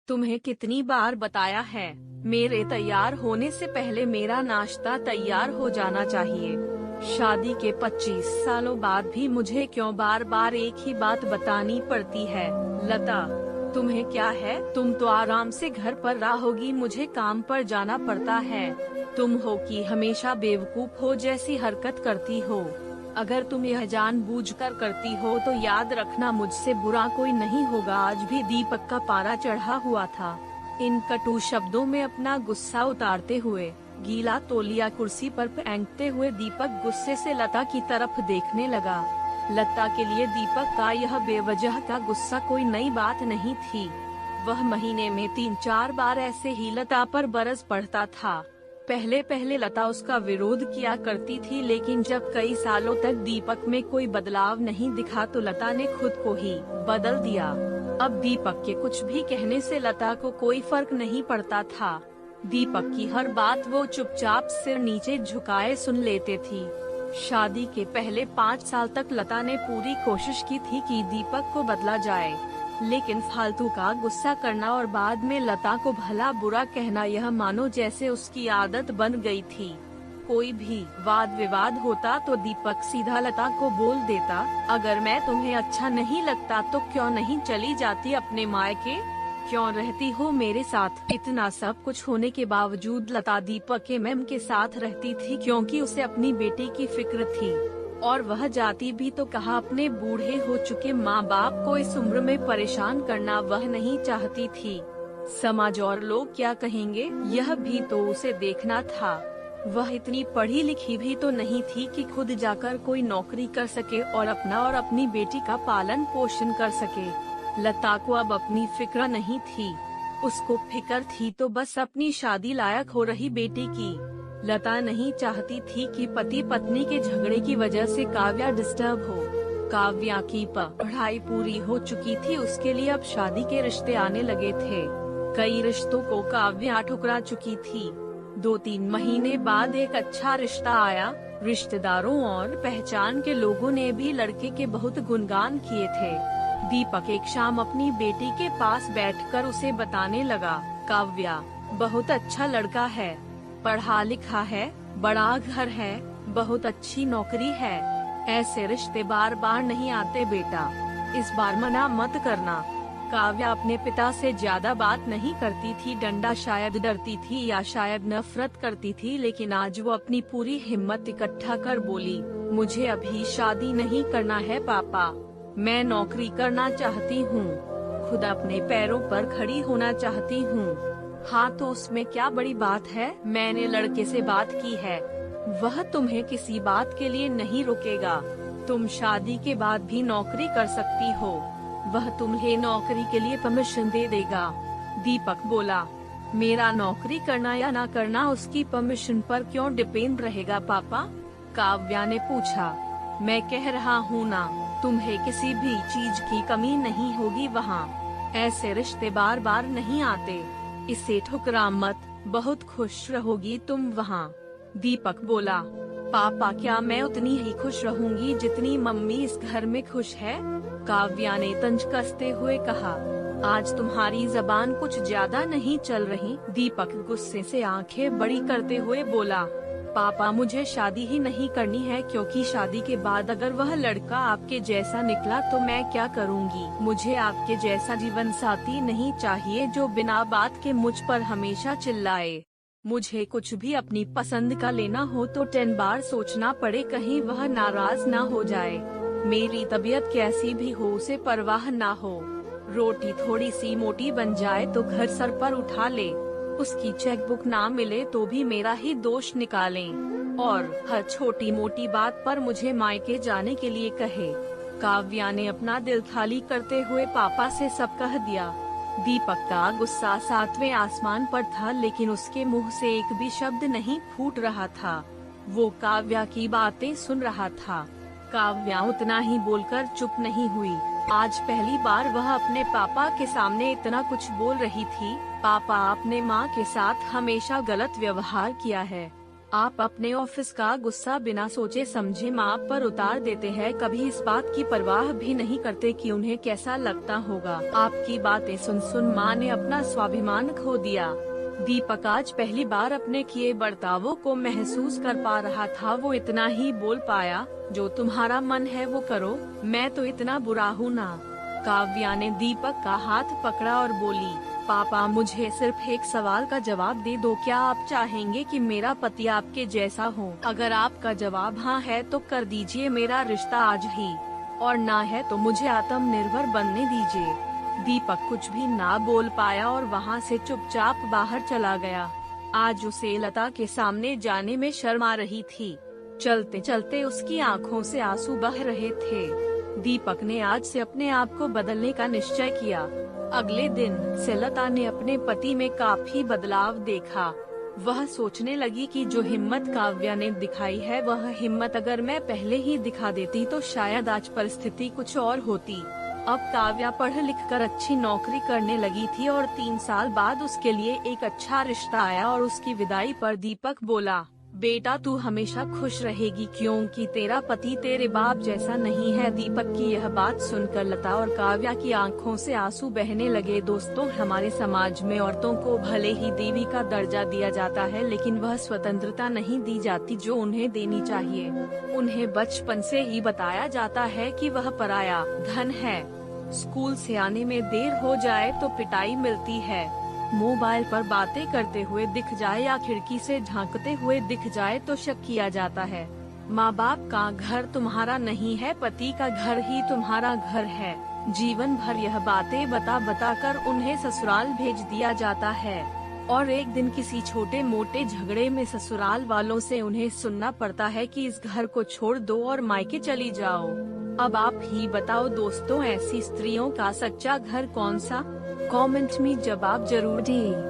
तुम्हें कितनी बार बताया है, मेरे तैयार होने से पहले मेरा नाश्ता तैयार हो जाना चाहिए। शादी के 25 सालों बाद भी मुझे क्यों बार बार एक ही बात बतानी पड़ती है? लता, तुम्हें क्या है? तुम तो आराम से घर पर रहोगी, मुझे काम पर जाना पड़ता है। तुम हो कि हमेशा बेवकूफ हो जैसी हरकत करती हो। अगर तुम यह जानबूझकर करती हो तो याद रखना मुझसे बुरा कोई नहीं होगा। आज भी दीपक का पारा चढ़ा हुआ था। इन कटु शब्दों में अपना गुस्सा उतारते हुए, गीला तौलिया कुर्सी पर फेंकते हुए दीपक गुस्से से लता की तरफ देखने लगा। लता के लिए दीपक का यह बेवजह का गुस्सा कोई नई बात नहीं थी। वह महीने में 3-4 बार ऐसे ही लता पर बरस पड़ता था। पहले पहले लता उसका विरोध किया करती थी, लेकिन जब कई सालों तक दीपक में कोई बदलाव नहीं दिखा तो लता ने खुद को ही बदल दिया। अब दीपक के कुछ भी कहने से लता को कोई फर्क नहीं पड़ता था। दीपक की हर बात वो चुपचाप सिर नीचे झुकाए सुन लेते थी। शादी के पहले 5 साल तक लता ने पूरी कोशिश की थी कि दीपक को बदला जाए, लेकिन फालतू का गुस्सा करना और बाद में लता को भला बुरा कहना, यह मानो जैसे उसकी आदत बन गई थी। कोई भी वाद विवाद होता तो दीपक सीधा लता को बोल देता, अगर मैं तुम्हें अच्छा नहीं लगता तो क्यों नहीं चली जाती अपने मायके? क्यों रहती हो मेरे साथ? इतना सब कुछ होने के बावजूद लता दीपक के मैम के साथ रहती थी, क्योंकि उसे अपनी बेटी की फिक्र थी। और वह जाती भी तो कहा, अपने बूढ़े हो चुके माँ बाप को इस उम्र में परेशान करना वह नहीं चाहती थी। समाज और लोग क्या कहेंगे, यह भी तो उसे देखना था। वह इतनी पढ़ी लिखी भी तो नहीं थी कि खुद जाकर कोई नौकरी कर सके और अपना और अपनी बेटी का पालन पोषण कर सके। लता को अब अपनी फिक्र नहीं थी। उसको फिक्र थी तो बस अपनी शादी लायक हो रही बेटी की। लता नहीं चाहती थी कि पति पत्नी के झगड़े की वजह से काव्या डिस्टर्ब हो। काव्या की पढ़ाई पूरी हो चुकी थी, उसके लिए अब शादी के रिश्ते आने लगे थे। कई रिश्तों को काव्या ठुकरा चुकी थी। 2-3 महीने बाद एक अच्छा रिश्ता आया। रिश्तेदारों और पहचान के लोगों ने भी लड़के के बहुत गुणगान किए थे। दीपक एक शाम अपनी बेटी के पास बैठकर उसे बताने लगा, काव्या बहुत अच्छा लड़का है, पढ़ा लिखा है, बड़ा घर है, बहुत अच्छी नौकरी है। ऐसे रिश्ते बार बार नहीं आते बेटा, इस बार मना मत करना। काव्या अपने पिता से ज्यादा बात नहीं करती थी। डंडा शायद डरती थी या शायद नफरत करती थी, लेकिन आज वो अपनी पूरी हिम्मत इकट्ठा कर बोली, मुझे अभी शादी नहीं करना है पापा, मैं नौकरी करना चाहती हूँ, खुद अपने पैरों पर खड़ी होना चाहती हूँ। हाँ तो उसमें क्या बड़ी बात है, मैंने लड़के से बात की है, वह तुम्हें किसी बात के लिए नहीं रोकेगा। तुम शादी के बाद भी नौकरी कर सकती हो, वह तुम्हें नौकरी के लिए परमिशन दे देगा। दीपक बोला, मेरा नौकरी करना या ना करना उसकी परमिशन पर क्यों डिपेंड रहेगा पापा? काव्या ने पूछा। मैं कह रहा हूँ ना, तुम्हें किसी भी चीज की कमी नहीं होगी वहाँ। ऐसे रिश्ते बार बार नहीं आते, इसे ठुकरा मत, बहुत खुश रहोगी तुम वहाँ। दीपक बोला, पापा क्या मैं उतनी ही खुश रहूंगी जितनी मम्मी इस घर में खुश है? काव्या ने तंज कसते हुए कहा, आज तुम्हारी जबान कुछ ज्यादा नहीं चल रही। दीपक गुस्से से आंखें बड़ी करते हुए बोला, पापा मुझे शादी ही नहीं करनी है, क्योंकि शादी के बाद अगर वह लड़का आपके जैसा निकला तो मैं क्या करूंगी? मुझे आपके जैसा जीवन साथी नहीं चाहिए जो बिना बात के मुझ पर हमेशा चिल्लाए। मुझे कुछ भी अपनी पसंद का लेना हो तो 10 बार सोचना पड़े, कहीं वह नाराज ना हो जाए। मेरी तबीयत कैसी भी हो उसे परवाह ना हो। रोटी थोड़ी सी मोटी बन जाए तो घर सर पर उठा ले, उसकी चेकबुक ना मिले तो भी मेरा ही दोष निकालें, और हर छोटी मोटी बात पर मुझे मायके जाने के लिए कहे। काव्या ने अपना दिल खाली करते हुए पापा से सब कह दिया। दीपक का गुस्सा 7वें आसमान पर था, लेकिन उसके मुंह से एक भी शब्द नहीं फूट रहा था। वो काव्या की बातें सुन रहा था। काव्या उतना ही बोलकर चुप नहीं हुई। आज पहली बार वह अपने पापा के सामने इतना कुछ बोल रही थी। पापा, आपने माँ के साथ हमेशा गलत व्यवहार किया है, आप अपने ऑफिस का गुस्सा बिना सोचे समझे माँ पर उतार देते हैं, कभी इस बात की परवाह भी नहीं करते कि उन्हें कैसा लगता होगा। आपकी बातें सुन सुन माँ ने अपना स्वाभिमान खो दिया। दीपक आज पहली बार अपने किए बर्तावों को महसूस कर पा रहा था। वो इतना ही बोल पाया, जो तुम्हारा मन है वो करो, मैं तो इतना बुरा हूँ ना। काव्या ने दीपक का हाथ पकड़ा और बोली, पापा मुझे सिर्फ एक सवाल का जवाब दे दो, क्या आप चाहेंगे कि मेरा पति आपके जैसा हो? अगर आपका जवाब हाँ है तो कर दीजिए मेरा रिश्ता आज ही, और ना है तो मुझे आत्मनिर्भर बनने दीजिए। दीपक कुछ भी ना बोल पाया और वहाँ से चुपचाप बाहर चला गया। आज उसे लता के सामने जाने में शर्म आ रही थी। चलते चलते उसकी आंखों से आंसू बह रहे थे। दीपक ने आज से अपने आप को बदलने का निश्चय किया। अगले दिन से लता ने अपने पति में काफी बदलाव देखा। वह सोचने लगी कि जो हिम्मत काव्या ने दिखाई है, वह हिम्मत अगर मैं पहले ही दिखा देती तो शायद आज परिस्थिति कुछ और होती। अब काव्या पढ़ लिख कर अच्छी नौकरी करने लगी थी और 3 साल बाद उसके लिए एक अच्छा रिश्ता आया और उसकी विदाई पर दीपक बोला, बेटा तू हमेशा खुश रहेगी क्योंकि तेरा पति तेरे बाप जैसा नहीं है। दीपक की यह बात सुनकर लता और काव्या की आंखों से आंसू बहने लगे। दोस्तों, हमारे समाज में औरतों को भले ही देवी का दर्जा दिया जाता है, लेकिन वह स्वतंत्रता नहीं दी जाती जो उन्हें देनी चाहिए। उन्हें बचपन से ही बताया जाता है कि वह पराया धन है। स्कूल से आने में देर हो जाए तो पिटाई मिलती है। मोबाइल पर बातें करते हुए दिख जाए या खिड़की से झांकते हुए दिख जाए तो शक किया जाता है। माँ बाप का घर तुम्हारा नहीं है, पति का घर ही तुम्हारा घर है। जीवन भर यह बातें बता बता कर उन्हें ससुराल भेज दिया जाता है और एक दिन किसी छोटे मोटे झगड़े में ससुराल वालों से उन्हें सुनना पड़ता है कि इस घर को छोड़ दो और मायके चली जाओ। अब आप ही बताओ दोस्तों, ऐसी स्त्रियों का सच्चा घर कौन सा? कमेंट में जवाब जरूर दें।